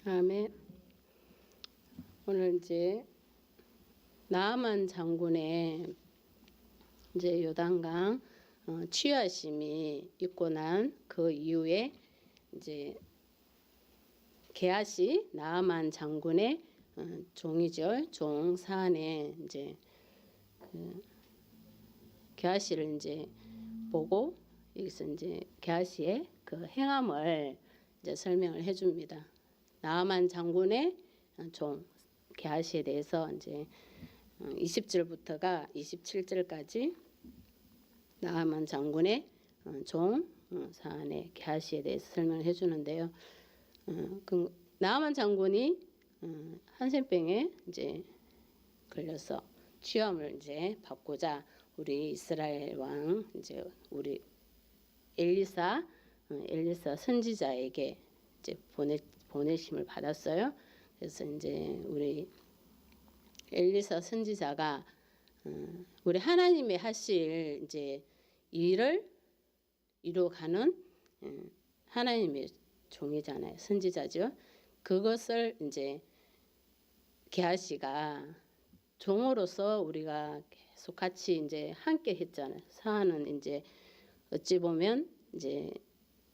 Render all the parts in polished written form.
아멘. 오늘 이제 나아만 장군의 이제 요단강 취하심이 있고 난 그 이후에 이제 게하시 나아만 장군의 종이죠. 종 사안에 이제 게하시를 이제 보고 여기서 이제 게하시의 그 행함을 이제 설명을 해줍니다. 나아만 장군의 종 게하시에 대해서 이제 20절부터가 27절까지 나아만 장군의 종 사안의 게하시에 대해서 설명을 해주는데요. 그 나아만 장군이 한센병에 이제 걸려서 취함을 이제 받고자 우리 이스라엘 왕 이제 우리 엘리사 선지자에게 이제 보내심을 받았어요. 그래서 이제 우리 엘리사 선지자가 우리 하나님의 하실 이제 일을 이루어가는 하나님의 종이잖아요. 선지자죠. 그것을 이제 게하시가 종으로서 우리가 계속 같이 이제 함께 했잖아요. 사안은 이제 어찌 보면 이제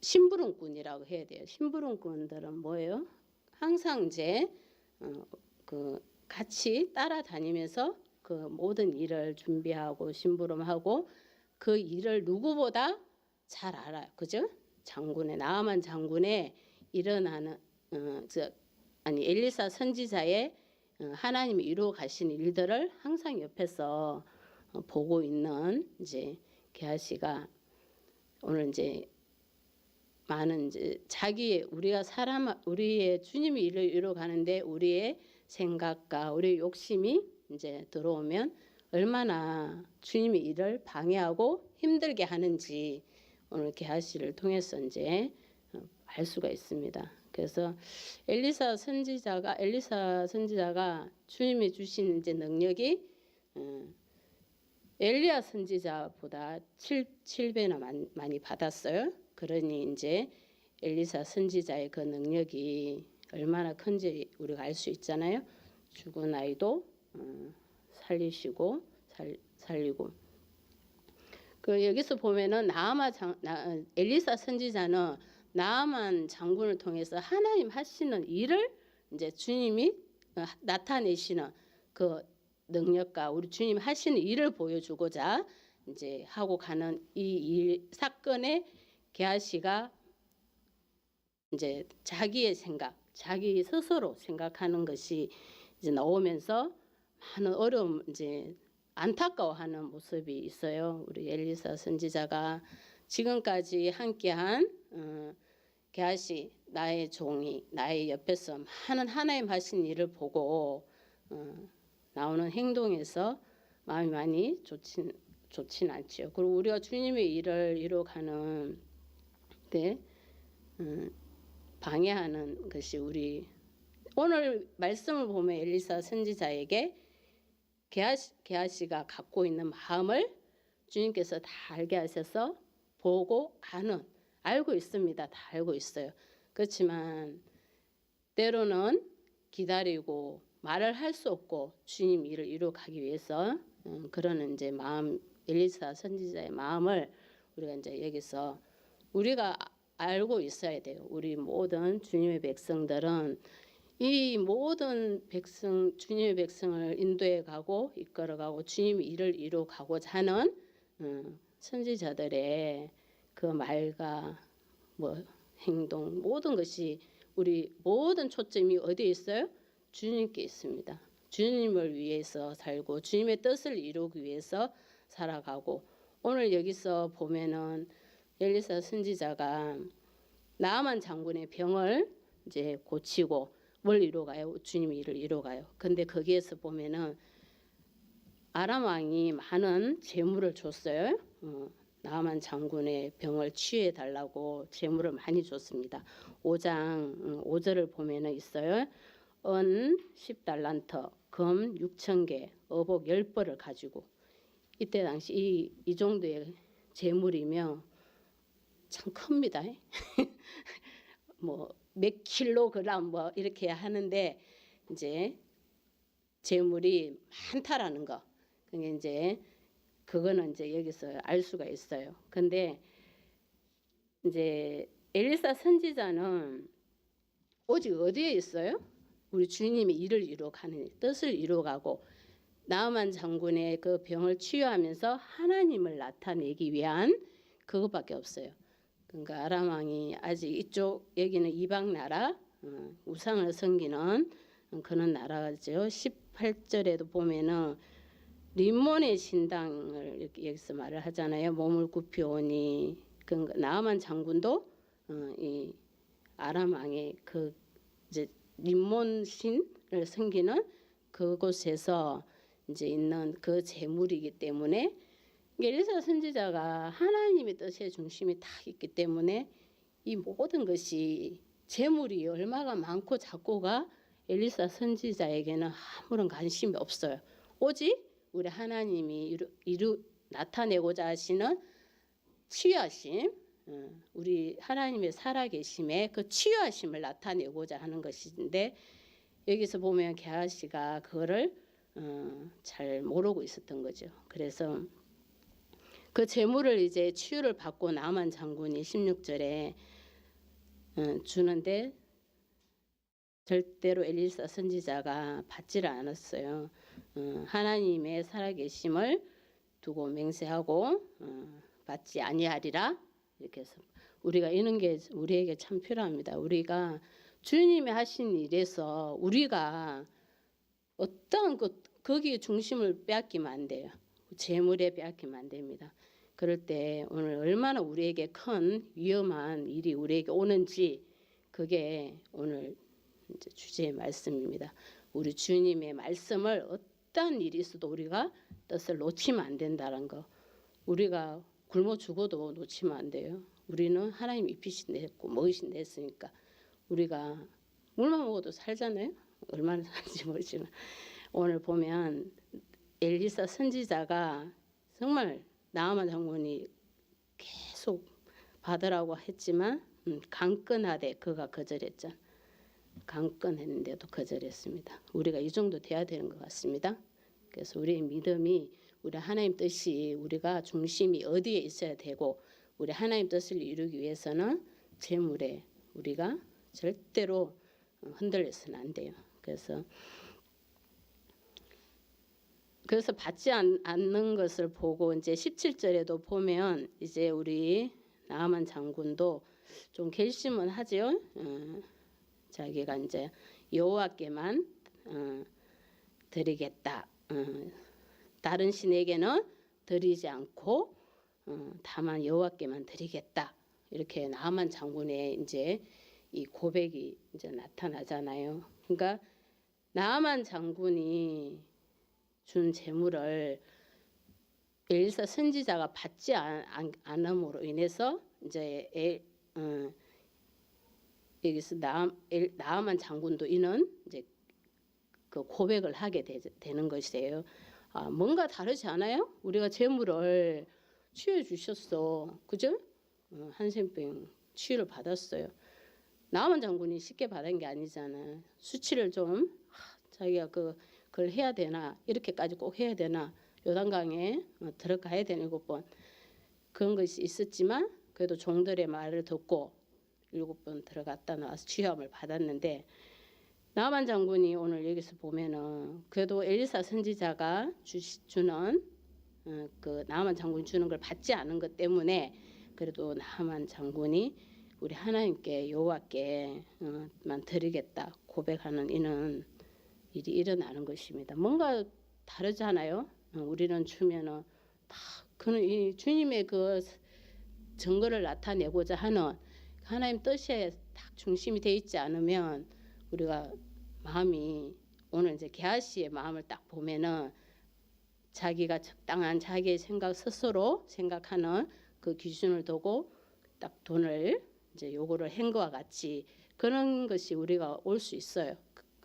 심부름꾼이라고 해야 돼요. 심부름꾼들은 뭐예요? 항상 이제 그 같이 따라다니면서 그 모든 일을 준비하고 심부름하고 그 일을 누구보다 잘 알아요. 그죠? 장군의 나아만 장군의 일어나는 엘리사 선지자의 하나님이 이루어 가신 일들을 항상 옆에서 보고 있는 이제 게하시가 오늘 이제 많은 이제 우리의 주님이 일을 이루어 가는데 우리의 생각과 우리의 욕심이 이제 들어오면 얼마나 주님의 일을 방해하고 힘들게 하는지 오늘 게하시를 통해서 이제 알 수가 있습니다. 그래서 엘리사 선지자가 주님이 주신 이제 능력이 엘리야 선지자보다 7배나 많이 받았어요. 그러니 이제 엘리사 선지자의 그 능력이 얼마나 큰지 우리가 알 수 있잖아요. 죽은 아이도 살리시고 살리고. 그 여기서 보면은 엘리사 선지자는 나아만 장군을 통해서 하나님 하시는 일을 이제 주님이 나타내시는 그 능력과 우리 주님 하시는 일을 보여주고자 이제 하고 가는 이 사건에 게하시가 이제 자기의 생각, 자기 스스로 생각하는 것이 이제 나오면서 많은 어려움 이제 안타까워하는 모습이 있어요. 우리 엘리사 선지자가 지금까지 함께한 게하시 나의 종이 나의 옆에서 많은 하나님 하신 일을 보고 나오는 행동에서 마음이 많이 좋진 않지요. 그리고 우리가 주님의 일을 이루어가는 데 방해하는 것이 우리 오늘 말씀을 보면 엘리사 선지자에게 게하시가 갖고 있는 마음을 주님께서 다 알게 하셔서 보고 알고 있습니다. 다 알고 있어요. 그렇지만 때로는 기다리고 말을 할 수 없고 주님 일을 이루어 가기 위해서 그런 이제 엘리사 선지자의 마음을 우리가 이제 여기서 우리가 알고 있어야 돼요. 우리 모든 주님의 백성들은 이 모든 주님의 백성을 인도해 가고 이끌어 가고 주님의 일을 이루어 가고자 하는 선지자들의 그 말과 행동 모든 것이 우리 모든 초점이 어디에 있어요? 주님께 있습니다. 주님을 위해서 살고 주님의 뜻을 이루기 위해서 살아가고 오늘 여기서 보면은 엘리사 선지자가 나아만 장군의 병을 이제 고치고 뭘 이루어가요? 주님의 일을 이루어가요. 근데 거기에서 보면은 아람 왕이 많은 재물을 줬어요. 나아만 장군의 병을 치유해 달라고 재물을 많이 줬습니다. 5장 5절을 보면은 있어요. 은 10달란트, 금 6,000개, 어복 10벌을 가지고 이때 당시 이 정도의 재물이면 참 큽니다. 뭐 몇 킬로그램 뭐 이렇게 하는데 이제 재물이 많다라는 거. 그게 이제 그거는 이제 여기서 알 수가 있어요. 근데 이제 엘리사 선지자는 오직 어디에 있어요? 우리 주님이 일을 이루어가는 뜻을 이루어가고 나아만 장군의 그 병을 치유하면서 하나님을 나타내기 위한 그것밖에 없어요. 그러니까 아람 왕이 아직 이쪽 여기는 이방 나라 우상을 섬기는 그런 나라죠. 18절에도 보면은 림몬의 신당을 이렇게 여기서 말을 하잖아요. 몸을 굽히오니 그러니까 나아만 장군도 이 아람 왕의 그 이제 림몬 신을 섬기는 그곳에서 이제 있는 그 재물이기 때문에 엘리사 선지자가 하나님의 뜻의 중심이 다 있기 때문에 이 모든 것이 재물이 얼마가 많고 작고가 엘리사 선지자에게는 아무런 관심이 없어요. 오직 우리 하나님이 나타내고자 하시는 치유하심, 우리 하나님의 살아계심에 그 치유하심을 나타내고자 하는 것인데 여기서 보면 게하시가 그거를 잘 모르고 있었던 거죠. 그래서 그 재물을 이제 치유를 받고 나만 장군이 16절에 주는데 절대로 엘리사 선지자가 받지를 않았어요. 하나님의 살아계심을 두고 맹세하고 받지 아니하리라 이렇게 해서 우리가 이런 게 우리에게 참 필요합니다. 우리가 주님이 하신 일에서 우리가 어떤 거기에 중심을 빼앗기면 안 돼요. 재물에 빼앗기면 안 됩니다. 그럴 때 오늘 얼마나 우리에게 큰 위험한 일이 우리에게 오는지 그게 오늘 이제 주제의 말씀입니다. 우리 주님의 말씀을 어떤 일이 있어도 우리가 뜻을 놓치면 안 된다는 거. 우리가 굶어 죽어도 놓치면 안 돼요. 우리는 하나님 입히신 데 했고 먹이신 데 했으니까 우리가 물만 먹어도 살잖아요. 얼마나 살지 모르지만 오늘 보면 엘리사 선지자가 정말 나아만 장군이 계속 받으라고 했지만 강건하되 그가 거절했잖아. 강건했는데도 거절했습니다. 우리가 이 정도 돼야 되는 것 같습니다. 그래서 우리의 믿음이 우리 하나님 뜻이 우리가 중심이 어디에 있어야 되고 우리 하나님 뜻을 이루기 위해서는 재물에 우리가 절대로 흔들려서는 안 돼요. 그래서 받지 않는 것을 보고 이제 17절에도 보면 이제 우리 나아만 장군도 좀 결심은 하죠. 자기가 이제 여호와께만 드리겠다. 다른 신에게는 드리지 않고 다만 여호와께만 드리겠다. 이렇게 나아만 장군의 이제 이 고백이 이제 나타나잖아요. 그러니까 나아만 장군이 준 재물을 엘리사 선지자가 받지 않음으로 인해서 이제 여기서 나아만 장군도 이는 이제 그 고백을 하게 되는 것이에요. 뭔가 다르지 않아요? 우리가 재물을 치유해 주셨어, 그죠? 한센병 치유를 받았어요. 나아만 장군이 쉽게 받은 게 아니잖아. 수치를 좀 자기가 그걸 해야 되나 이렇게까지 꼭 해야 되나 요단강에 들어가야 되는 7번 그런 것이 있었지만 그래도 종들의 말을 듣고 7번 들어갔다 나와서 치유함을 받았는데 나아만 장군이 오늘 여기서 보면은 그래도 엘리사 선지자가 주는 그 나아만 장군이 주는 걸 받지 않은 것 때문에 그래도 나아만 장군이 우리 하나님께 여호와께만 드리겠다 고백하는 이는 일이 일어나는 것입니다. 뭔가 다르잖아요. 우리는 주면은 다 그는 이 주님의 그 증거를 나타내고자 하는 하나님 뜻에 딱 중심이 돼 있지 않으면 우리가 마음이 오늘 이제 게하시의 마음을 딱 보면은 자기가 적당한 자기의 생각 스스로 생각하는 그 기준을 두고 딱 돈을 이제 요구를 한 것과 같이 그런 것이 우리가 올 수 있어요.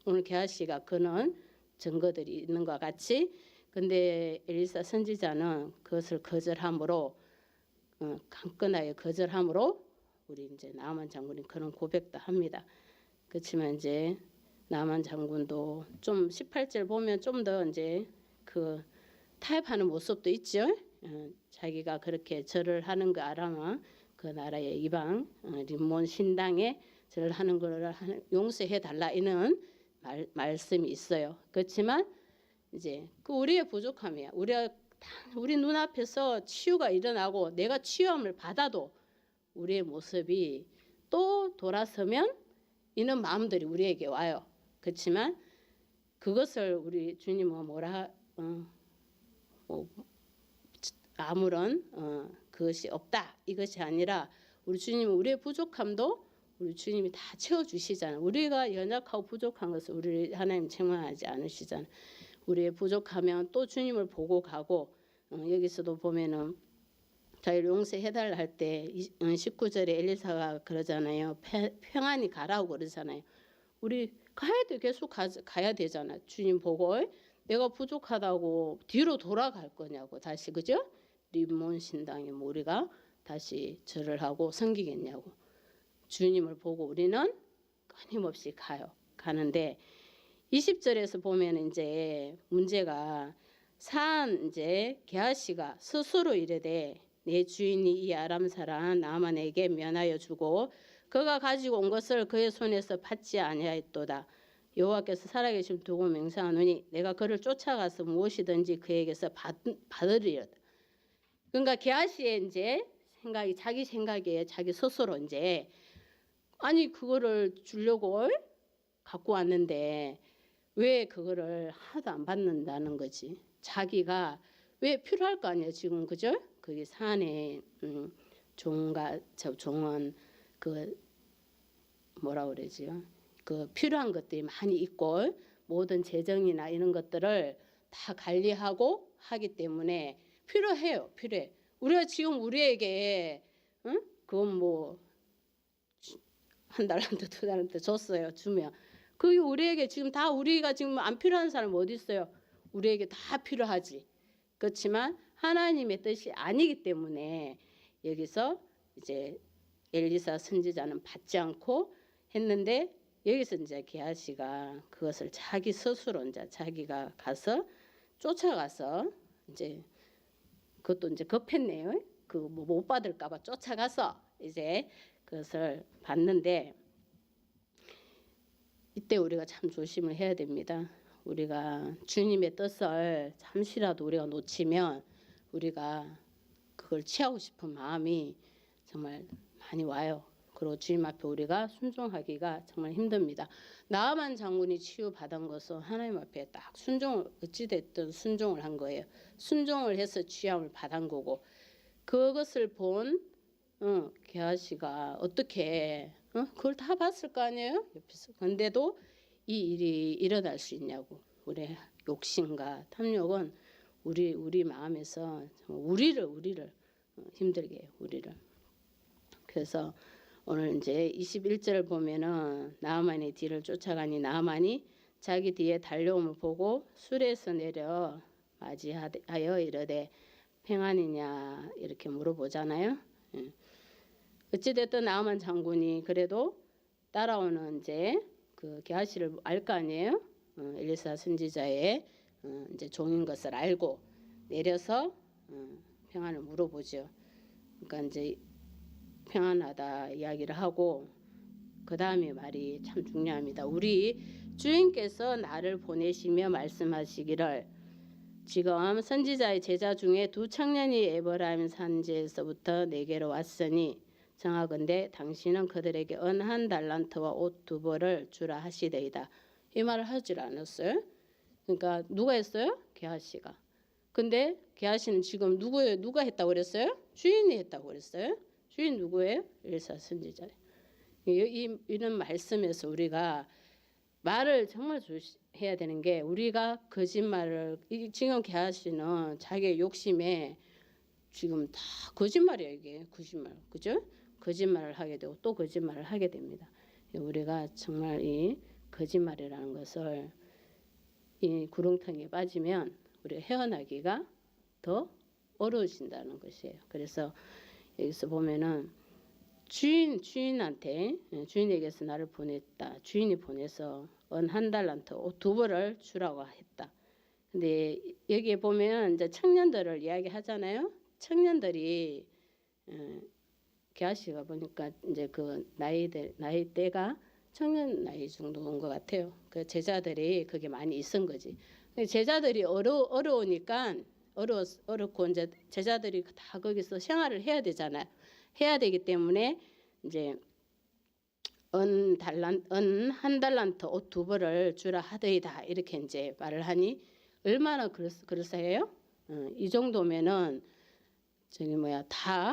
오늘 게하시가 그런 증거들이 있는 것 같이 근데 엘리사 선지자는 그것을 거절함으로 강건하게 거절함으로 우리 이제 나만 장군이 그런 고백도 합니다. 그렇지만 이제 나만 장군도 좀 18절 보면 좀 더 이제 그 타협하는 모습도 있죠. 자기가 그렇게 절을 하는 거 알아마 그 나라의 이방 림몬 신당에 절을 하는 거를 용서해 달라 이는 말씀이 있어요. 그렇지만 이제 그 우리의 부족함이야. 우리 눈앞에서 치유가 일어나고 내가 치유함을 받아도 우리의 모습이 또 돌아서면 이런 마음들이 우리에게 와요. 그렇지만 그것을 우리 주님은 아무런 그것이 없다 이것이 아니라 우리 주님은 우리의 부족함도 우리 주님이 다 채워주시잖아. 우리가 연약하고 부족한 것을 우리 하나님 책망하지 않으시잖아. 우리의 부족하면 또 주님을 보고 가고 여기서도 보면은 자기를 용서해달라 할 때 19절에 엘리사가 그러잖아요. 평안히 가라고 그러잖아요. 우리 가야 돼. 계속 가야 되잖아. 주님 보고 내가 부족하다고 뒤로 돌아갈 거냐고 다시 그죠? 림몬 신당에 우리가 다시 절을 하고 섬기겠냐고. 주님을 보고 우리는 끊임없이 가는데 20절에서 보면 이제 문제가 이제 게하시가 스스로 이르되 내 주인이 이 아람 사람 나만에게 면하여 주고 그가 가지고 온 것을 그의 손에서 받지 아니하였도다. 여호와께서 살아계심 두고 맹세하노니 내가 그를 쫓아가서 무엇이든지 그에게서 받으리로다. 그러니까 게하시의 이제 생각이 자기 생각에 자기 스스로 이제 아니 그거를 주려고 갖고 왔는데 왜 그거를 하나도 안 받는다는 거지. 자기가 왜 필요할 거 아니에요 지금 그죠? 거기 산에 종은 그 뭐라 그러지요? 그 필요한 것들이 많이 있고 모든 재정이나 이런 것들을 다 관리하고 하기 때문에 필요해요. 필요해. 우리가 지금 우리에게 그건 뭐 한 달란트 두 달란트 줬어요. 주면 그게 우리에게 지금 다 우리가 지금 안 필요한 사람 어디 있어요? 우리에게 다 필요하지. 그렇지만 하나님의 뜻이 아니기 때문에 여기서 이제 엘리사 선지자는 받지 않고 했는데 여기서 이제 게하시가 그것을 자기 스스로 이제 자기가 가서 쫓아가서 이제 그것도 이제 급했네요. 그 뭐 못 받을까봐 쫓아가서 이제 그것을 받는데 이때 우리가 참 조심을 해야 됩니다. 우리가 주님의 뜻을 잠시라도 우리가 놓치면 우리가 그걸 취하고 싶은 마음이 정말 많이 와요. 그리고 주님 앞에 우리가 순종하기가 정말 힘듭니다. 나아만 장군이 치유받은 것은 하나님 앞에 딱 순종을 어찌됐든 순종을 한 거예요. 순종을 해서 취함을 받은 거고 그것을 본 게하시가 어떻게 그걸 다 봤을 거 아니에요? 옆에서. 근데도 이 일이 일어날 수 있냐고. 우리 욕심과 탐욕은 우리 마음에서 우리를 힘들게 해요. 우리를. 그래서 오늘 이제 21절을 보면은 나아만의 뒤를 쫓아가니 나아만이 자기 뒤에 달려옴을 보고 술에서 내려 맞이하여 이르되 평안이냐 이렇게 물어보잖아요. 어찌됐든 나아만 장군이 그래도 따라오는 이제 그 게하시를 알 거 아니에요. 엘리사 선지자의 이제 종인 것을 알고 내려서 평안을 물어보죠. 그러니까 이제 평안하다 이야기를 하고 그 다음에 말이 참 중요합니다. 우리 주인께서 나를 보내시며 말씀하시기를 지금 선지자의 제자 중에 두 청년이 에브라임 산지에서부터 내게로 왔으니 정하건대 당신은 그들에게 은 한 달란트와 옷 두 벌을 주라 하시되이다. 이 말을 하질 않았어요. 그러니까 누가 했어요? 게하시가. 근데 게하시는 지금 누구예요? 누가 했다고 그랬어요? 주인이 했다고 그랬어요. 주인 누구예요? 엘리사 선지자. 이런 말씀에서 우리가 말을 정말 조심해야 되는 게 우리가 거짓말을 지금 게하시는 자기의 욕심에 지금 다 거짓말이에요. 이게 거짓말. 그죠? 거짓말을 하게 되고 또 거짓말을 하게 됩니다. 우리가 정말 이 거짓말이라는 것을 이 구렁텅이에 빠지면 우리가 헤어나기가 더 어려워진다는 것이에요. 그래서 여기서 보면은 주인에게서 나를 보냈다. 주인이 보내서 은 한 달란트 옷 2벌을 주라고 했다. 근데 여기에 보면 이제 청년들을 이야기하잖아요. 청년들이 게하시가 보니까 이제 그 나이대가 청년 나이 정도 온 것 같아요. 그 제자들이 그게 많이 있은 거지. 제자들이 어려우니까 어렵고 이제 제자들이 다 거기서 생활을 해야 되잖아요. 해야 되기 때문에 이제 은 한 달란트 옷 2벌을 주라 하더이다 이렇게 이제 말을 하니 얼마나 그럴싸해요? 이 정도면은 저기 뭐야 다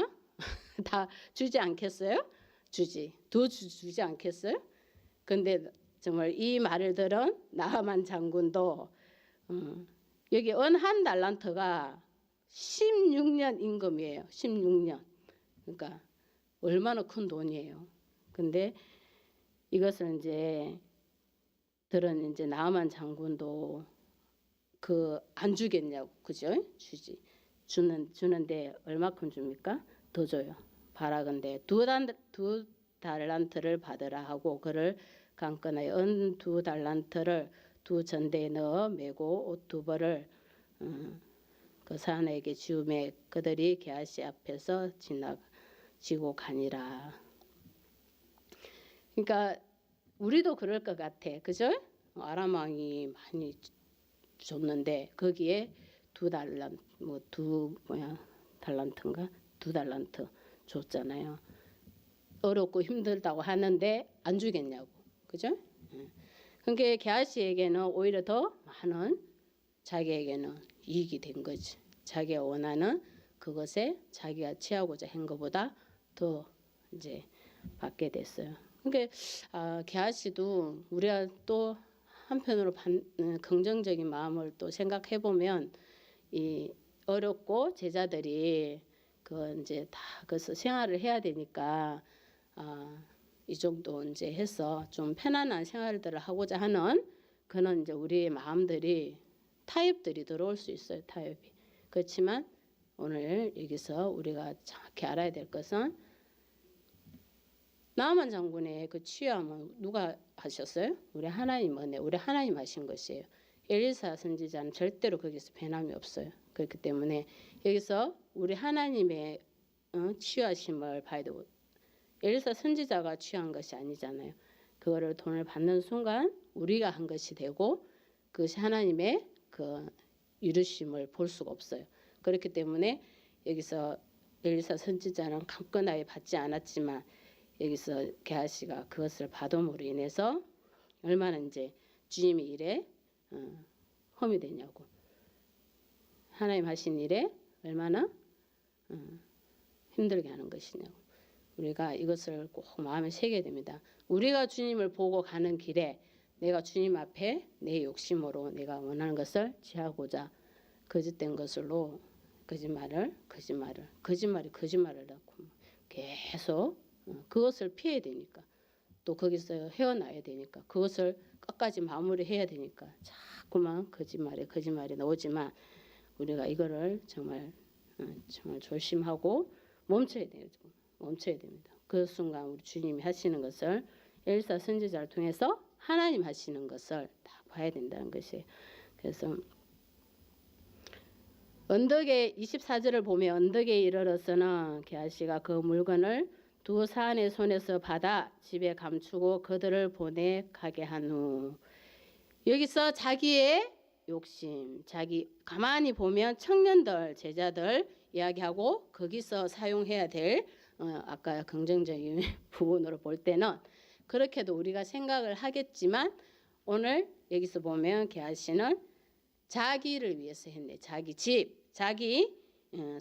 주지 않겠어요? 주지 않겠어요? 근데 정말 이 말을 들은 나하만 장군도 여기 은 한 달란트가 16년 임금이에요. 16년. 그러니까 얼마나 큰 돈이에요. 근데 이것을 이제 들은 이제 나하만 장군도 그 안 주겠냐고 그죠? 주는데 얼마큼 줍니까? 더 줘요. 바라건대 두 달란트를 받으라 하고 그를 강건하여 은 2달란트를 2전대에 넣어 메고 옷 2벌을 그 사내에게 주매 그들이 게하시 앞에서 지나지고 가니라. 그러니까 우리도 그럴 것 같아. 그죠? 아람 왕이 많이 줬는데 거기에 2달란트 달란트인가? 2달란트 줬잖아요. 어렵고 힘들다고 하는데 안 주겠냐고. 그죠? 그러니까 게하시에게는 오히려 더 많은 자기에게는 이익이 된 거지. 자기가 원하는 그것에 자기가 취하고자 한 것보다 더 이제 받게 됐어요. 그러니까 게하시도 우리가 또 한편으로 긍정적인 마음을 또 생각해 보면 이 어렵고 제자들이 그 이제 다 그래서 생활을 해야 되니까 이 정도 이제 해서 좀 편안한 생활들을 하고자 하는 그는 이제 우리의 마음들이 타협들이 들어올 수 있어요. 타협이. 그렇지만 오늘 여기서 우리가 정확히 알아야 될 것은 나하만 장군의 그 취함은 누가 하셨어요? 우리 하나님 은혜, 우리 하나님 하신 것이에요. 엘리사 선지자는 절대로 거기서 변함이 없어요. 그렇기 때문에 여기서 우리 하나님의 취하심을 봐야 되고 엘리사 선지자가 취한 것이 아니잖아요. 그거를 돈을 받는 순간 우리가 한 것이 되고 그것이 하나님의 그 이루심을 볼 수가 없어요. 그렇기 때문에 여기서 엘리사 선지자는 강건하게 받지 않았지만 여기서 게하시가 그것을 받음으로 인해서 얼마나 이제 주님의 일에 험이 되냐고. 하나님 하신 일에 얼마나 힘들게 하는 것이냐고. 우리가 이것을 꼭 마음에 새겨야 됩니다. 우리가 주님을 보고 가는 길에 내가 주님 앞에 내 욕심으로 내가 원하는 것을 취하고자 거짓된 것으로 거짓말을 하고 계속 그것을 피해야 되니까 또 거기서 헤어나야 되니까 그것을 끝까지 마무리해야 되니까 자꾸만 거짓말에 나오지만 우리가 이거를 정말 조심하고 멈춰야 됩니다. 그 순간 우리 주님이 하시는 것을 엘사 선지자를 통해서 하나님 하시는 것을 다 봐야 된다는 것이에요. 그래서 언덕에 24절을 보면 언덕에 이르러서는 게하시가 그 물건을 두 사안의 손에서 받아 집에 감추고 그들을 보내 가게 한 후 여기서 자기의 욕심, 자기 가만히 보면 청년들, 제자들 이야기하고 거기서 사용해야 될 아까 긍정적인 부분으로 볼 때는 그렇게도 우리가 생각을 하겠지만 오늘 여기서 보면 게하시는 자기를 위해서 했네. 자기 집, 자기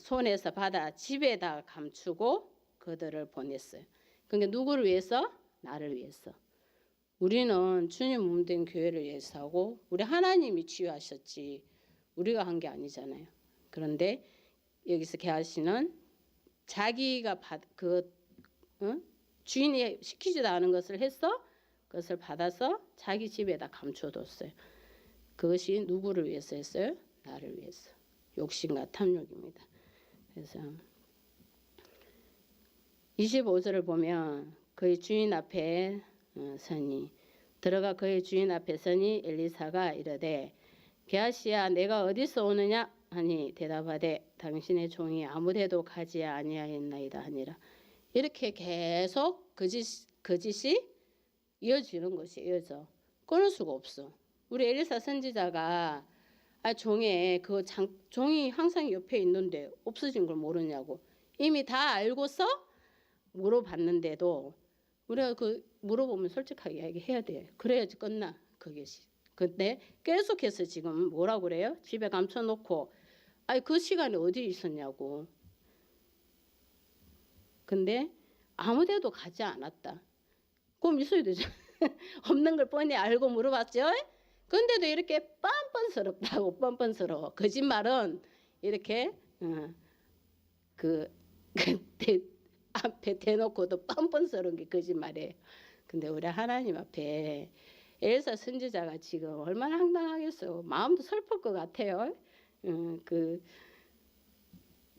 손에서 받아 집에다 감추고 그들을 보냈어요. 그러니까 누구를 위해서? 나를 위해서. 우리는 주님 몸된 교회를 위해서 하고 우리 하나님이 치유하셨지 우리가 한 게 아니잖아요. 그런데 여기서 게하시는 자기가 주인이 시키지도 않은 것을 했어. 그것을 받아서 자기 집에다 감춰뒀어요. 그것이 누구를 위해서 했어요? 나를 위해서. 욕심과 탐욕입니다. 그래서 25절을 보면 그의 주인 앞에 서니 들어가 그의 주인 앞에 서니 엘리사가 이르되 게하시야 내가 어디서 오느냐 하니 대답하되 당신의 종이 아무데도 가지 아니하였나이다 하니라. 이렇게 계속 거짓이 이어지는 것이 이어져. 끊을 수가 없어. 우리 엘리사 선지자가 종에 종이 항상 옆에 있는데 없어진 걸 모르냐고. 이미 다 알고서 물어봤는데도 우리가 물어보면 솔직하게 이야기해야 돼. 그래야지 끝나 그것이. 근데 계속해서 지금 뭐라고 그래요? 집에 감춰놓고 그 시간에 어디 있었냐고. 근데 아무데도 가지 않았다. 그럼 있어야 되죠. 없는 걸 뻔히 알고 물어봤죠. 근데도 이렇게 뻔뻔스럽다고. 뻔뻔스러워. 거짓말은 이렇게 앞에 대놓고도 뻔뻔스러운 게 거짓말이에요. 근데 우리 하나님 앞에 엘사 선지자가 지금 얼마나 황당하겠어요. 마음도 슬플 것 같아요.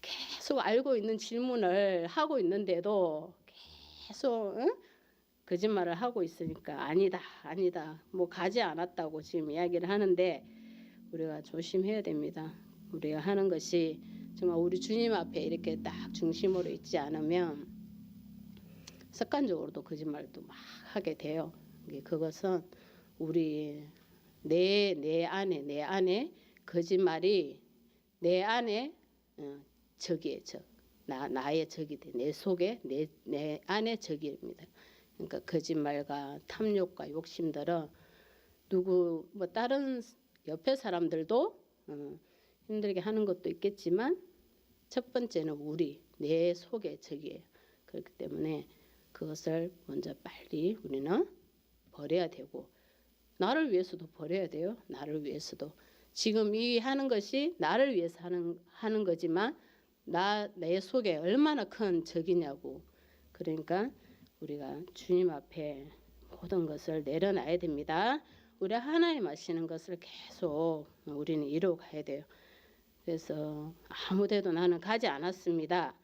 계속 알고 있는 질문을 하고 있는데도 계속 거짓말을 하고 있으니까 아니다 뭐 가지 않았다고 지금 이야기를 하는데 우리가 조심해야 됩니다. 우리가 하는 것이 정말 우리 주님 앞에 이렇게 딱 중심으로 있지 않으면 습관적으로도 거짓말도 막 하게 돼요. 그것은 우리 내 안에 거짓말이 내 안에 적이에요. 적. 나의 적이 돼. 내 속에 내 안에 적입니다. 그러니까 거짓말과 탐욕과 욕심들은 다른 옆에 사람들도 힘들게 하는 것도 있겠지만 첫 번째는 내 속의 적이에요. 그렇기 때문에 그것을 먼저 빨리 우리는 버려야 되고 나를 위해서도 버려야 돼요. 나를 위해서도. 지금 이 하는 것이 나를 위해서 하는 거지만 내 속에 얼마나 큰 적이냐고. 그러니까 우리가 주님 앞에 모든 것을 내려놔야 됩니다. 우리 하나님 하시는 것을 계속 우리는 이루어 가야 돼요. 그래서 아무데도 나는 가지 않았습니다.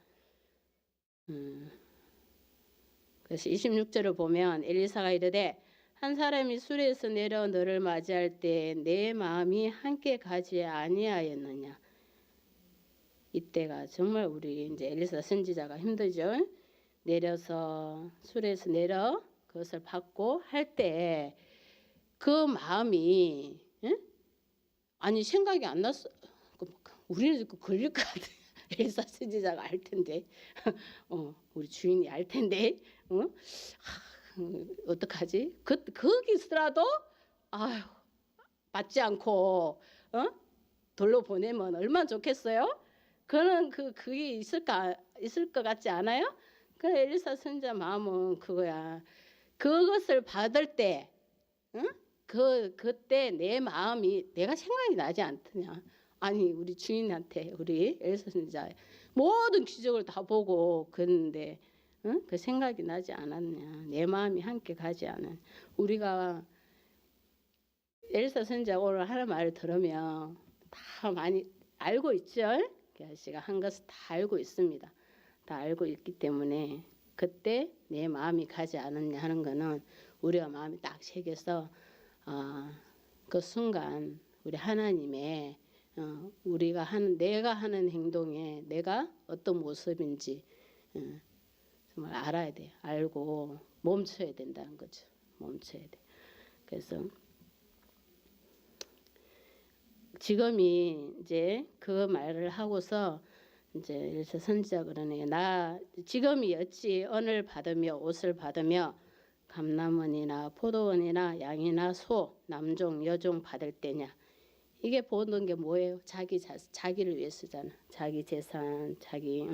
그래서 26절을 보면 엘리사가 이르되 한 사람이 수레에서 내려 너를 맞이할 때 내 마음이 함께 가지 아니하였느냐. 이때가 정말 우리 이제 엘리사 선지자가 힘들죠. 내려서 수레에서 내려 그것을 받고 할 때 그 마음이 생각이 안 났어. 우리는 걸릴 것 같아. 엘리사 선지자가 알 텐데, 우리 주인이 알 텐데, 어떡하지? 거기서라도 받지 않고 돌로 보내면 얼마나 좋겠어요? 그게 있을 것 같지 않아요? 그 엘리사 선지자 마음은 그거야. 그것을 받을 때, 그때 내 마음이 내가 생각이 나지 않더냐? 아니 우리 주인한테 우리 엘리사 선지자 모든 기적을 다 보고 그랬는데 그 생각이 나지 않았냐? 내 마음이 함께 가지 않은. 우리가 엘리사 선지자 오늘 하는 말을 들으면 다 많이 알고 있죠? 아저씨가 한 것을 다 알고 있습니다. 다 알고 있기 때문에 그때 내 마음이 가지 않았냐 하는 거는 우리가 마음이 딱 새겨서 그 순간 우리 하나님의 내가 하는 행동에 내가 어떤 모습인지 정말 알아야 돼요. 알고 멈춰야 된다는 거죠. 멈춰야 돼. 그래서 지금이 이제 그 말을 하고서 이제 선지자 그러네요. 나 지금이 어찌 언을 받으며 옷을 받으며 감람원이나 포도원이나 양이나 소 남종 여종 받을 때냐. 이게 보는 게 뭐예요? 자기를 위해서잖아. 자기 재산, 자기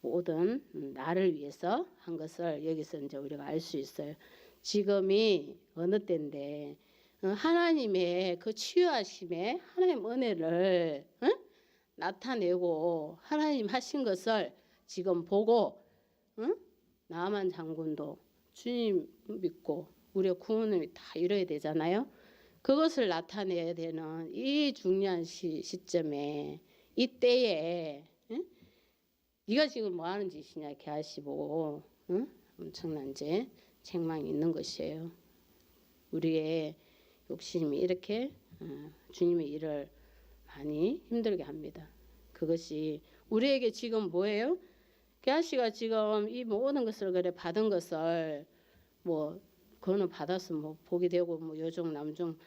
모든 나를 위해서 한 것을 여기서 이제 우리가 알 수 있어요. 지금이 어느 때인데 하나님의 그 치유하심에 하나님 은혜를 나타내고 하나님 하신 것을 지금 보고 나만 장군도 주님 믿고 우리의 구원을 다 이뤄야 되잖아요. 그것을 나타내야 되는 이 중요한 시점에 이 때에 네가 지금 뭐 하는 짓이냐 게하시 보고 응? 엄청난 이제 책망이 있는 것이에요. 우리의 욕심이 이렇게 주님의 일을 많이 힘들게 합니다. 그것이 우리에게 지금 뭐예요? 게하시가 지금 이 모든 것을 그래 받은 것을 뭐 그거는 받아서 뭐 복이 되고 뭐 여종 남종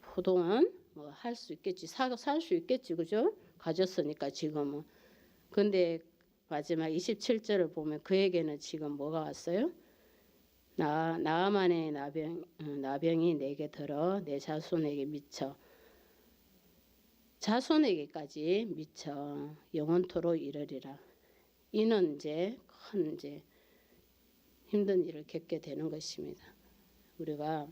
포도원 뭐 할 수 있겠지 살 수 있겠지 그죠? 가졌으니까 지금은. 근데 마지막 27절을 보면 그에게는 지금 뭐가 왔어요? 나아만의 나병이 내게 들어 내 자손에게 미쳐 자손에게까지 미쳐 영원토록 이르리라. 이는 이제 큰 이제 힘든 일을 겪게 되는 것입니다. 우리가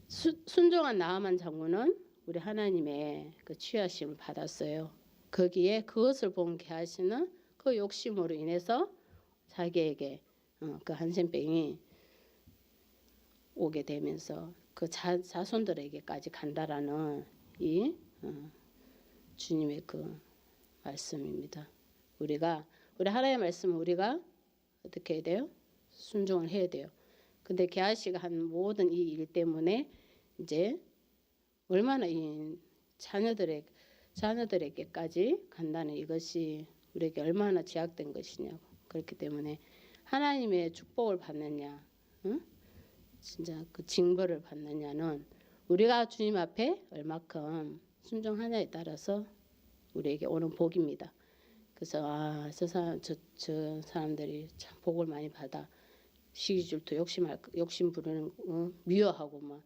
순종한 나아만 장군은 우리 하나님의 그 취하심을 받았어요. 거기에 그것을 본 게하시는 그 욕심으로 인해서 자기에게 그 한센병이 오게 되면서 그 자손들에게까지 간다라는 이 주님의 그 말씀입니다. 우리 하나님의 말씀은 우리가 어떻게 해야 돼요? 순종을 해야 돼요. 근데 게하시가 한 모든 이 일 때문에 이제 얼마나 이 자녀들에게까지 간다는 이것이 우리에게 얼마나 제약된 것이냐고. 그렇기 때문에 하나님의 축복을 받느냐, 응? 진짜 그 징벌을 받느냐는 우리가 주님 앞에 얼마큼 순종하냐에 따라서 우리에게 오는 복입니다. 그래서 저 사람들이 참 복을 많이 받아 시기질투 욕심 부르는 미워하고 막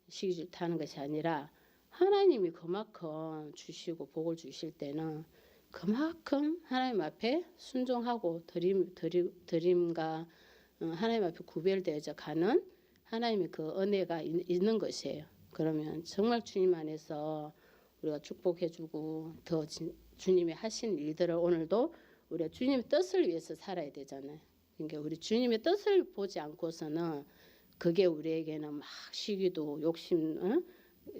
시기질투 하는 것이 아니라 하나님이 그만큼 주시고 복을 주실 때는 그만큼 하나님 앞에 순종하고 드림과 하나님 앞에 구별되어져 가는 하나님의 그 은혜가 있는 것이에요. 그러면 정말 주님 안에서 우리가 축복해주고 더 주님이 하신 일들을 오늘도 우리가 주님의 뜻을 위해서 살아야 되잖아요. 그러니까 우리 주님의 뜻을 보지 않고서는 그게 우리에게는 막 시기도 욕심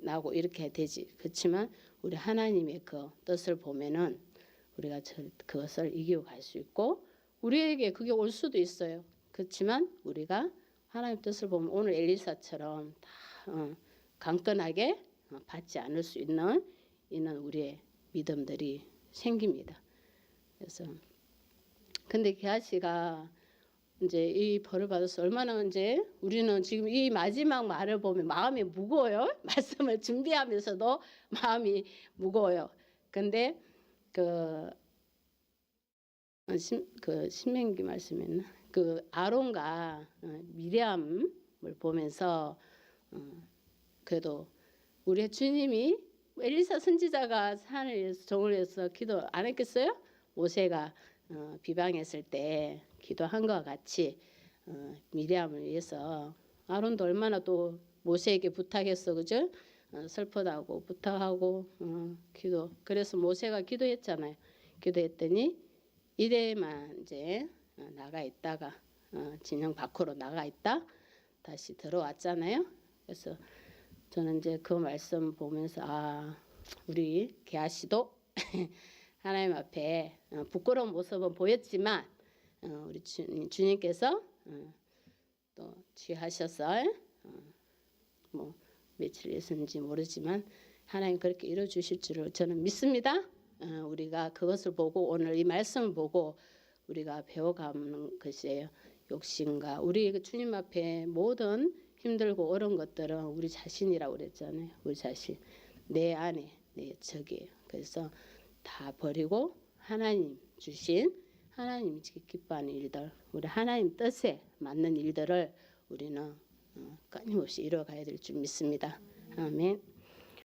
나고 이렇게 되지. 그렇지만 우리 하나님의 그 뜻을 보면은 우리가 그것을 이기고 갈 수 있고 우리에게 그게 올 수도 있어요. 그렇지만 우리가 하나님 뜻을 보면 오늘 엘리사처럼 다 강건하게 받지 않을 수 있는 우리의 믿음들이 생깁니다. 그래서 근데 게하시가 이제 이 벌을 받아서 얼마나 이제 우리는 지금 이 마지막 말을 보면 마음이 무거워요. 말씀을 준비하면서도 마음이 무거워요. 근데 그 신명기 말씀에는 그 아론과 미리암을 보면서 그래도 우리 주님이 엘리사 선지자가 산을 위해서 종을 위해서 기도 안 했겠어요? 모세가 비방했을 때 기도한 것과 같이 미리암을 위해서 아론도 얼마나 또 모세에게 부탁했어, 그죠? 슬프다고 부탁하고 기도. 그래서 모세가 기도했잖아요. 기도했더니 이래만 이제 나가 있다가 진영 밖으로 나가 있다 다시 들어왔잖아요. 그래서 저는 이제 그 말씀 보면서 우리 게하시도 하나님 앞에 부끄러운 모습은 보였지만 우리 주님께서 또 취하셔서 뭐 며칠 있었는지 모르지만 하나님 그렇게 이루어 주실 줄을 저는 믿습니다. 우리가 그것을 보고 오늘 이 말씀을 보고 우리가 배워가는 것이에요. 욕심과 우리 주님 앞에 모든 힘들고 어려운 것들은 우리 자신이라고 그랬잖아요. 우리 자신 내 안에 내 적이에요. 그래서 다 버리고 하나님 주신 하나님 기뻐하는 일들 우리 하나님 뜻에 맞는 일들을 우리는 끊임없이 이루어가야 될 줄 믿습니다. 아멘.